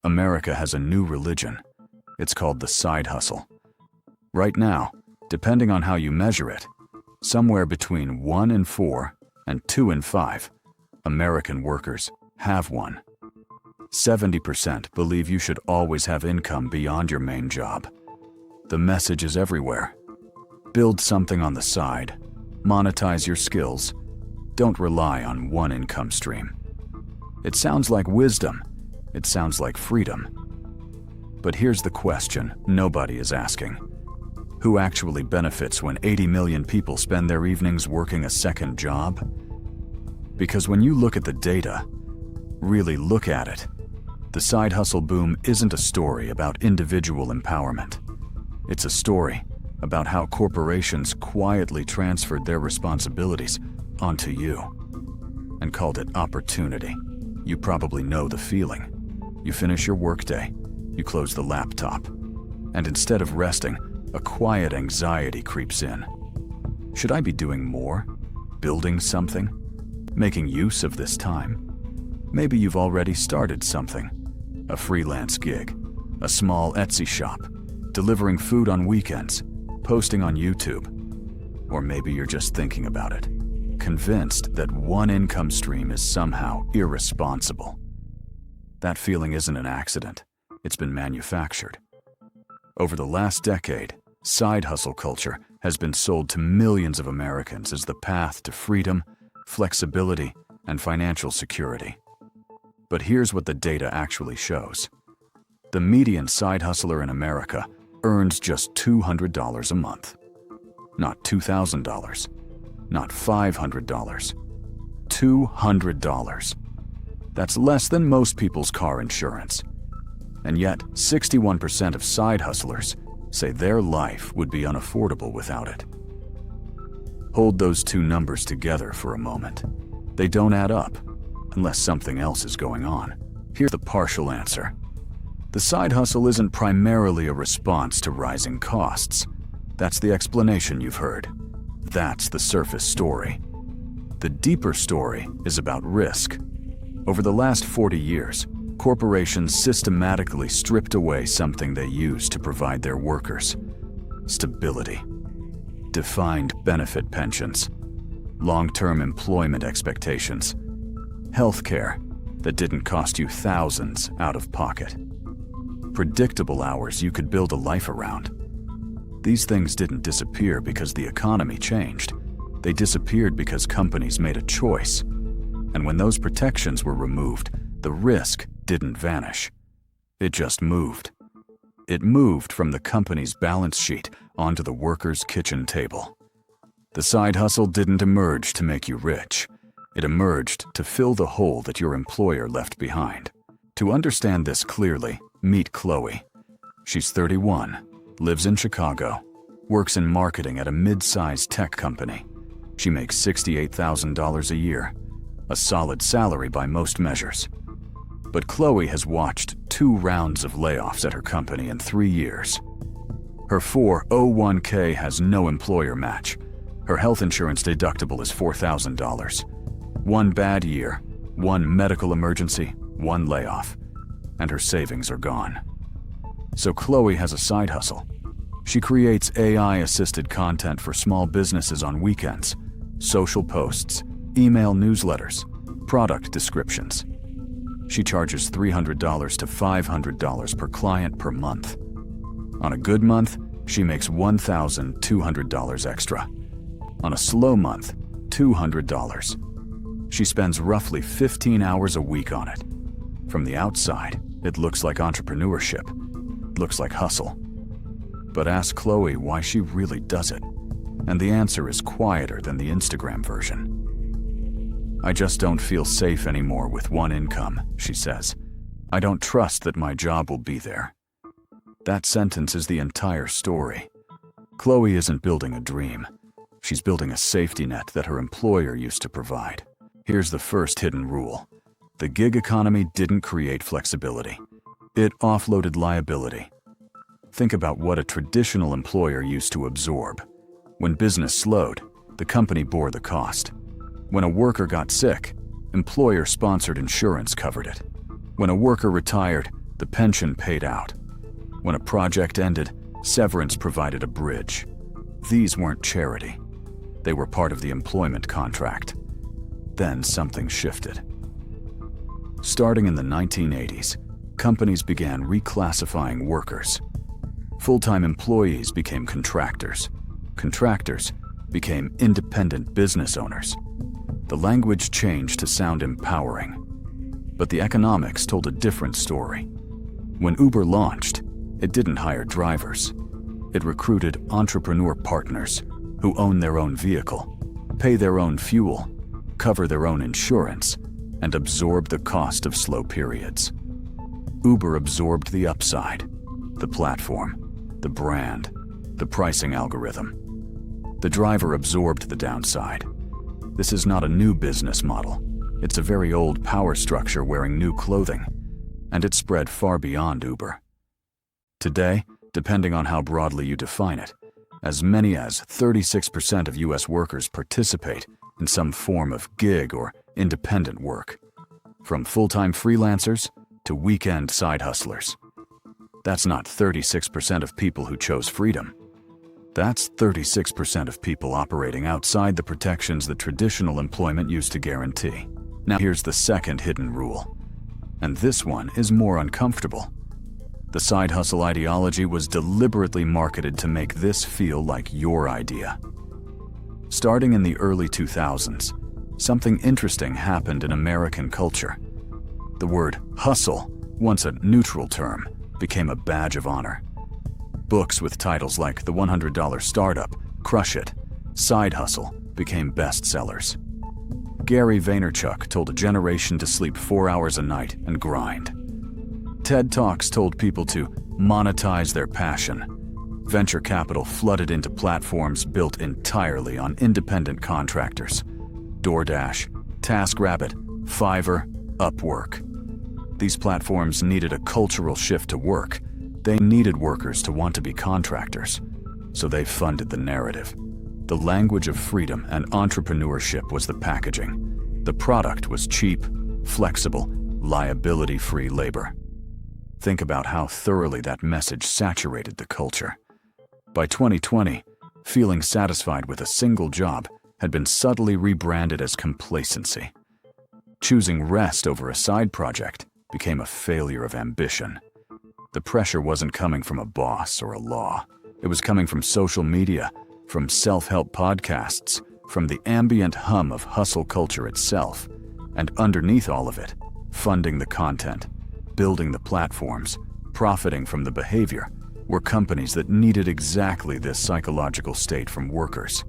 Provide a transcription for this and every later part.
America has a new religion. It's called the side hustle. Right now, depending on how you measure it, somewhere between 1 in 4 and 2 in 5 American workers have one. 70% believe you should always have income beyond your main job. The message is everywhere. Build something on the side. Monetize your skills. Don't rely on one income stream. It sounds like wisdom. It sounds like freedom. But here's the question nobody is asking. Who actually benefits when 80 million people spend their evenings working a second job? Because when you look at the data, really look at it, the side hustle boom isn't a story about individual empowerment. It's a story about how corporations quietly transferred their responsibilities onto you and called it opportunity. You probably know the feeling. You finish your workday, you close the laptop, and instead of resting, a quiet anxiety creeps in. Should I be doing more? Building something? Making use of this time? Maybe you've already started something. A freelance gig, a small Etsy shop, delivering food on weekends, posting on YouTube. Or maybe you're just thinking about it, convinced that one income stream is somehow irresponsible. That feeling isn't an accident. It's been manufactured. Over the last decade, side hustle culture has been sold to millions of Americans as the path to freedom, flexibility, and financial security. But here's what the data actually shows. The median side hustler in America earns just $200 a month. Not $2,000, not $500, $200. That's less than most people's car insurance. And yet, 61% of side hustlers say their life would be unaffordable without it. Hold those two numbers together for a moment. They don't add up, unless something else is going on. Here's the partial answer. The side hustle isn't primarily a response to rising costs. That's the explanation you've heard. That's the surface story. The deeper story is about risk. Over the last 40 years, corporations systematically stripped away something they used to provide their workers: stability. Defined benefit pensions, long-term employment expectations, healthcare that didn't cost you thousands out of pocket, predictable hours you could build a life around. These things didn't disappear because the economy changed. They disappeared because companies made a choice. And when those protections were removed, the risk didn't vanish. It just moved. It moved from the company's balance sheet onto the worker's kitchen table. The side hustle didn't emerge to make you rich. It emerged to fill the hole that your employer left behind. To understand this clearly, meet Chloe. She's 31, lives in Chicago, works in marketing at a mid-sized tech company. She makes $68,000 a year, a solid salary by most measures. But Chloe has watched 2 rounds of layoffs at her company in 3 years. Her 401k has no employer match. Her health insurance deductible is $4,000. One bad year, one medical emergency, one layoff, and her savings are gone. So Chloe has a side hustle. She creates AI-assisted content for small businesses on weekends, social posts, email newsletters, product descriptions. She charges $300 to $500 per client per month. On a good month, she makes $1,200 extra. On a slow month, $200. She spends roughly 15 hours a week on it. From the outside, it looks like entrepreneurship. It looks like hustle. But ask Chloe why she really does it, and the answer is quieter than the Instagram version. I just don't feel safe anymore with one income, she says. I don't trust that my job will be there. That sentence is the entire story. Chloe isn't building a dream. She's building a safety net that her employer used to provide. Here's the first hidden rule. The gig economy didn't create flexibility. It offloaded liability. Think about what a traditional employer used to absorb. When business slowed, the company bore the cost. When a worker got sick, employer-sponsored insurance covered it. When a worker retired, The pension paid out. When a project ended, severance provided a bridge. These weren't charity. They were part of the employment contract. Then something shifted. Starting in the 1980s, companies began reclassifying workers. Full-time employees became contractors. Contractors became independent business owners. The language changed to sound empowering. But the economics told a different story. When Uber launched, it didn't hire drivers. It recruited entrepreneur partners who own their own vehicle, pay their own fuel, cover their own insurance, and absorb the cost of slow periods. Uber absorbed the upside, the platform, the brand, the pricing algorithm. The driver absorbed the downside. This is not a new business model. It's a very old power structure wearing new clothing, and it spread far beyond Uber. Today, depending on how broadly you define it, as many as 36% of US workers participate in some form of gig or independent work, from full-time freelancers to weekend side hustlers. That's not 36% of people who chose freedom. That's 36% of people operating outside the protections that traditional employment used to guarantee. Now here's the second hidden rule, and this one is more uncomfortable. The side hustle ideology was deliberately marketed to make this feel like your idea. Starting in the early 2000s, something interesting happened in American culture. The word hustle, once a neutral term, became a badge of honor. Books with titles like The $100 Startup, Crush It, Side Hustle became bestsellers. Gary Vaynerchuk told a generation to sleep 4 hours a night and grind. TED Talks told people to monetize their passion. Venture capital flooded into platforms built entirely on independent contractors. DoorDash, TaskRabbit, Fiverr, Upwork. These platforms needed a cultural shift to work. They needed workers to want to be contractors, so they funded the narrative. The language of freedom and entrepreneurship was the packaging. The product was cheap, flexible, liability-free labor. Think about how thoroughly that message saturated the culture. By 2020, feeling satisfied with a single job had been subtly rebranded as complacency. Choosing rest over a side project became a failure of ambition. The pressure wasn't coming from a boss or a law. It was coming from social media, from self-help podcasts, from the ambient hum of hustle culture itself. And underneath all of it, funding the content, building the platforms, profiting from the behavior, were companies that needed exactly this psychological state from workers.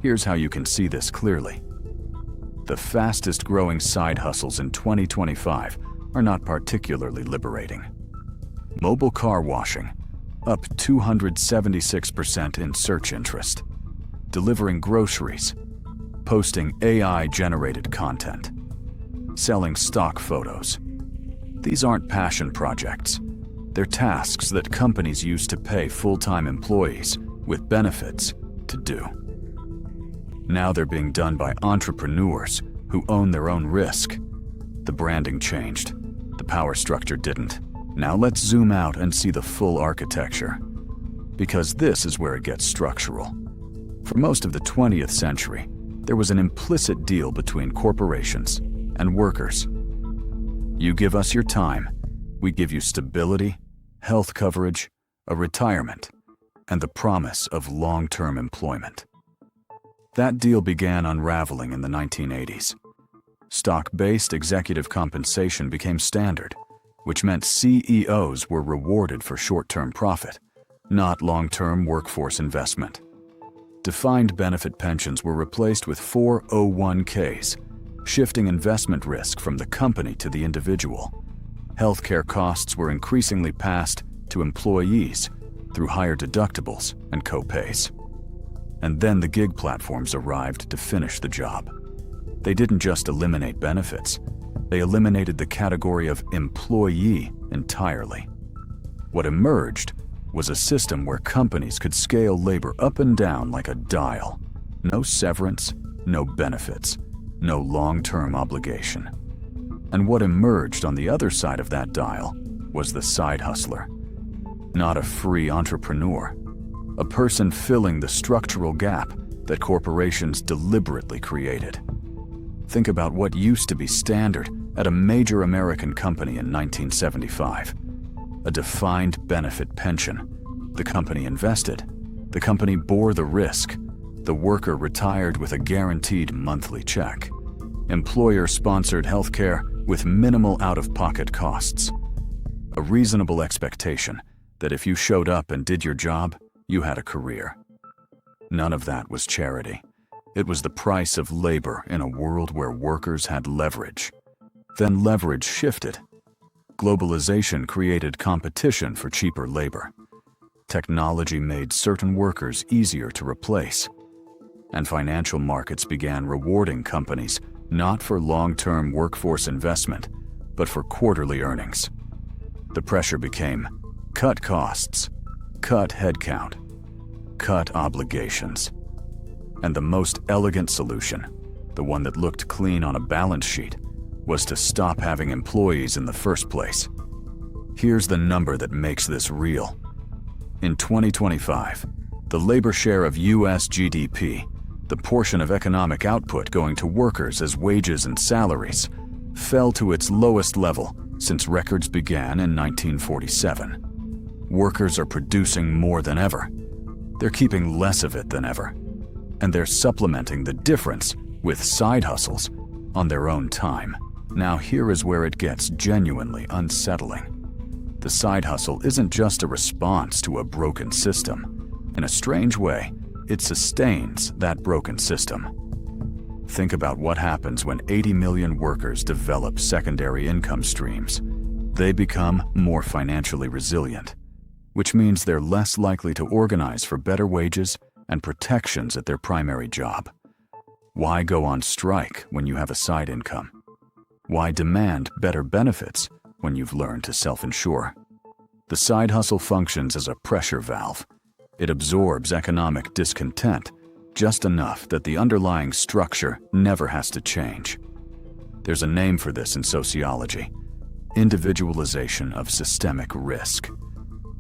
Here's how you can see this clearly. The fastest growing side hustles in 2025 are not particularly liberating. Mobile car washing, up 276% in search interest. Delivering groceries, posting AI-generated content, selling stock photos. These aren't passion projects. They're tasks that companies use to pay full-time employees with benefits to do. Now they're being done by entrepreneurs who own their own risk. The branding changed. The power structure didn't. Now let's zoom out and see the full architecture, because this is where it gets structural. For most of the 20th century, there was an implicit deal between corporations and workers. You give us your time, we give you stability, health coverage, a retirement, and the promise of long-term employment. That deal began unraveling in the 1980s. Stock-based executive compensation became standard, which meant CEOs were rewarded for short-term profit, not long-term workforce investment. Defined benefit pensions were replaced with 401ks, shifting investment risk from the company to the individual. Healthcare costs were increasingly passed to employees through higher deductibles and co-pays. And then the gig platforms arrived to finish the job. They didn't just eliminate benefits, they eliminated the category of employee entirely. What emerged was a system where companies could scale labor up and down like a dial. No severance, no benefits, no long-term obligation. And what emerged on the other side of that dial was the side hustler. Not a free entrepreneur, a person filling the structural gap that corporations deliberately created. Think about what used to be standard at a major American company in 1975. A defined benefit pension. The company invested. The company bore the risk. The worker retired with a guaranteed monthly check. Employer-sponsored healthcare with minimal out-of-pocket costs. A reasonable expectation that if you showed up and did your job, you had a career. None of that was charity. It was the price of labor in a world where workers had leverage. Then leverage shifted. Globalization created competition for cheaper labor. Technology made certain workers easier to replace. And financial markets began rewarding companies not for long-term workforce investment, but for quarterly earnings. The pressure became cut costs, cut headcount, cut obligations. And the most elegant solution, the one that looked clean on a balance sheet, was to stop having employees in the first place. Here's the number that makes this real. In 2025, the labor share of US GDP, the portion of economic output going to workers as wages and salaries, fell to its lowest level since records began in 1947. Workers are producing more than ever. They're keeping less of it than ever. And they're supplementing the difference with side hustles on their own time. Now here is where it gets genuinely unsettling. The side hustle isn't just a response to a broken system. In a strange way, it sustains that broken system. Think about what happens when 80 million workers develop secondary income streams. They become more financially resilient, which means they're less likely to organize for better wages and protections at their primary job. Why go on strike when you have a side income? Why demand better benefits when you've learned to self-insure? The side hustle functions as a pressure valve. It absorbs economic discontent just enough that the underlying structure never has to change. There's a name for this in sociology: individualization of systemic risk.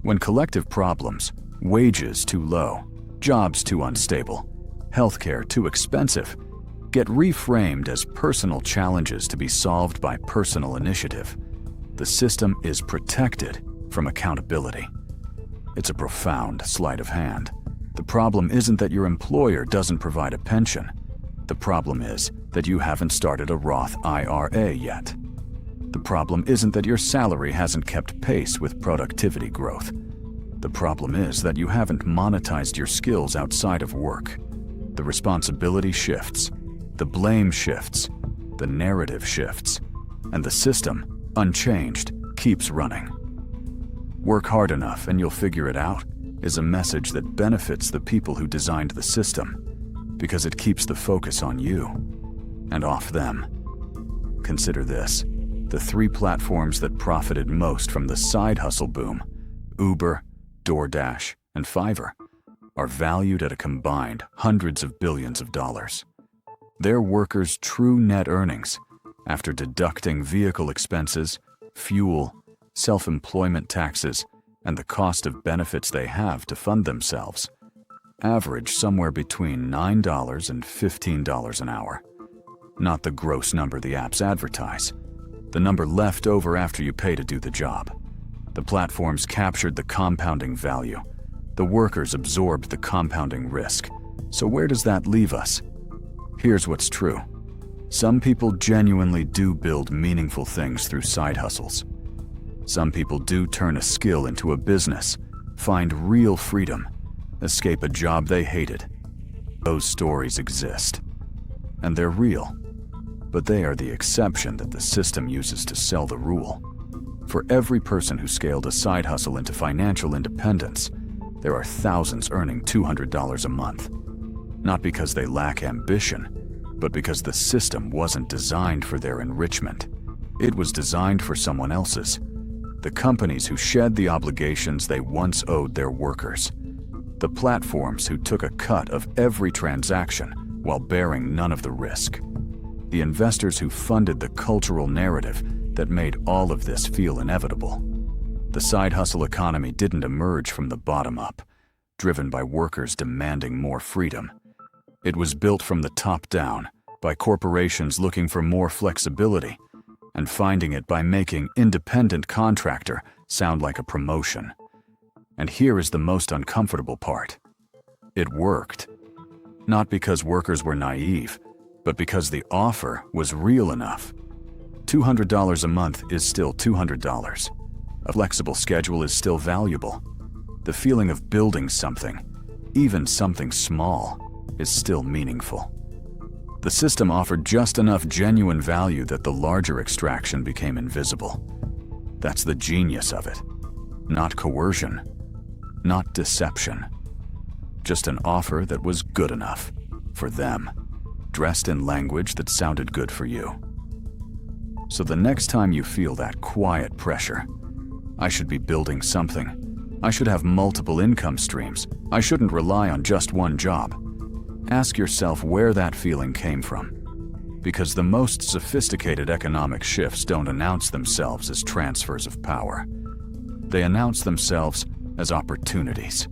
When collective problems, wages too low, jobs too unstable, healthcare too expensive, get reframed as personal challenges to be solved by personal initiative, the system is protected from accountability. It's a profound sleight of hand. The problem isn't that your employer doesn't provide a pension. The problem is that you haven't started a Roth IRA yet. The problem isn't that your salary hasn't kept pace with productivity growth. The problem is that you haven't monetized your skills outside of work. The responsibility shifts, the blame shifts, the narrative shifts, and the system, unchanged, keeps running. Work hard enough and you'll figure it out is a message that benefits the people who designed the system, because it keeps the focus on you and off them. Consider this: the three platforms that profited most from the side hustle boom, Uber, DoorDash, and Fiverr, are valued at a combined hundreds of billions of dollars. Their workers' true net earnings, after deducting vehicle expenses, fuel, self-employment taxes, and the cost of benefits they have to fund themselves, average somewhere between $9 and $15 an hour. Not the gross number the apps advertise, the number left over after you pay to do the job. The platforms captured the compounding value. The workers absorbed the compounding risk. So where does that leave us? Here's what's true. Some people genuinely do build meaningful things through side hustles. Some people do turn a skill into a business, find real freedom, escape a job they hated. Those stories exist, and they're real, but they are the exception that the system uses to sell the rule. For every person who scaled a side hustle into financial independence, there are thousands earning $200 a month. Not because they lack ambition, but because the system wasn't designed for their enrichment. It was designed for someone else's. The companies who shed the obligations they once owed their workers. The platforms who took a cut of every transaction while bearing none of the risk. The investors who funded the cultural narrative that made all of this feel inevitable. The side hustle economy didn't emerge from the bottom up, driven by workers demanding more freedom. It was built from the top down, by corporations looking for more flexibility, and finding it by making independent contractor sound like a promotion. And here is the most uncomfortable part. It worked. Not because workers were naive, but because the offer was real enough. $200 a month is still $200. A flexible schedule is still valuable. The feeling of building something, even something small, is still meaningful. The system offered just enough genuine value that the larger extraction became invisible. That's the genius of it. Not coercion, not deception. Just an offer that was good enough for them, dressed in language that sounded good for you. So the next time you feel that quiet pressure, I should be building something. I should have multiple income streams. I shouldn't rely on just one job. Ask yourself where that feeling came from. Because the most sophisticated economic shifts don't announce themselves as transfers of power. They announce themselves as opportunities.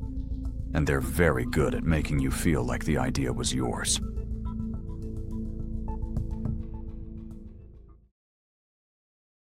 And they're very good at making you feel like the idea was yours.